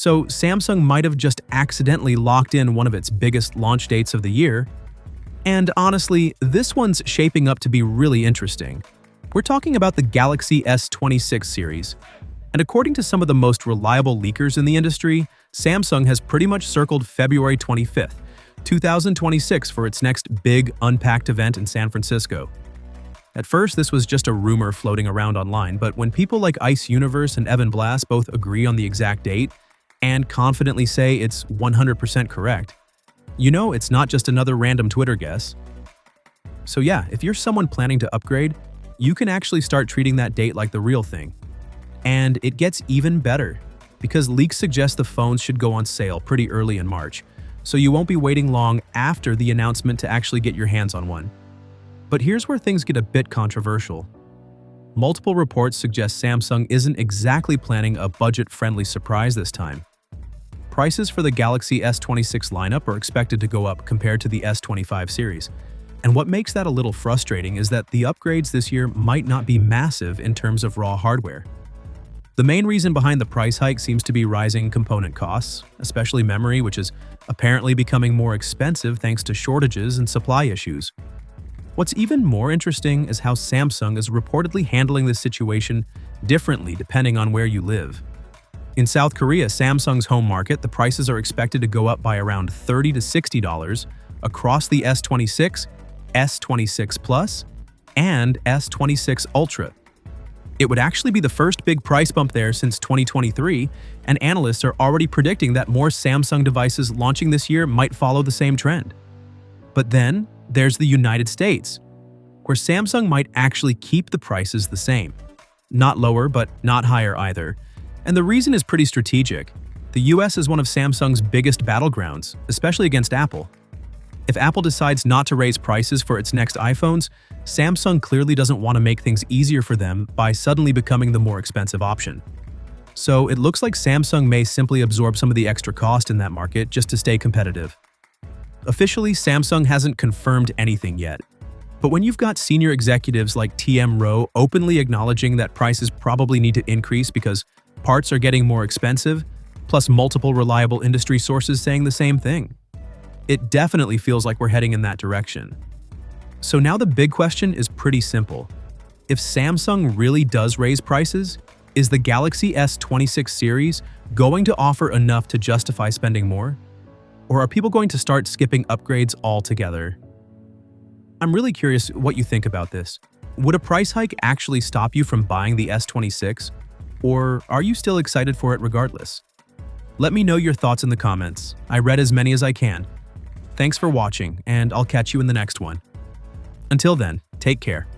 So Samsung might have just accidentally locked in one of its biggest launch dates of the year. And honestly, this one's shaping up to be really interesting. We're talking about the Galaxy S26 series. And according to some of the most reliable leakers in the industry, Samsung has pretty much circled February 25th, 2026 for its next big Unpacked event in San Francisco. At first, this was just a rumor floating around online, but when people like Ice Universe and Evan Blass both agree on the exact date and confidently say it's 100% correct, you know it's not just another random Twitter guess. So yeah, if you're someone planning to upgrade, you can actually start treating that date like the real thing. And it gets even better, because leaks suggest the phones should go on sale pretty early in March, so you won't be waiting long after the announcement to actually get your hands on one. But here's where things get a bit controversial. Multiple reports suggest Samsung isn't exactly planning a budget-friendly surprise this time. Prices for the Galaxy S26 lineup are expected to go up compared to the S25 series. And what makes that a little frustrating is that the upgrades this year might not be massive in terms of raw hardware. The main reason behind the price hike seems to be rising component costs, especially memory, which is apparently becoming more expensive thanks to shortages and supply issues. What's even more interesting is how Samsung is reportedly handling this situation differently depending on where you live. In South Korea, Samsung's home market, the prices are expected to go up by around $30 to $60 across the S26, S26 Plus, and S26 Ultra. It would actually be the first big price bump there since 2023, and analysts are already predicting that more Samsung devices launching this year might follow the same trend. But then, there's the United States, where Samsung might actually keep the prices the same. Not lower, but not higher either. And the reason is pretty strategic. The US is one of Samsung's biggest battlegrounds, especially against Apple. If Apple decides not to raise prices for its next iPhones, Samsung clearly doesn't want to make things easier for them by suddenly becoming the more expensive option. So it looks like Samsung may simply absorb some of the extra cost in that market just to stay competitive. Officially, Samsung hasn't confirmed anything yet. But when you've got senior executives like TM Rowe openly acknowledging that prices probably need to increase because parts are getting more expensive, plus multiple reliable industry sources saying the same thing, it definitely feels like we're heading in that direction. So now the big question is pretty simple. If Samsung really does raise prices, is the Galaxy S26 series going to offer enough to justify spending more? Or are people going to start skipping upgrades altogether? I'm really curious what you think about this. Would a price hike actually stop you from buying the S26? Or are you still excited for it regardless? Let me know your thoughts in the comments. I read as many as I can. Thanks for watching, and I'll catch you in the next one. Until then, take care.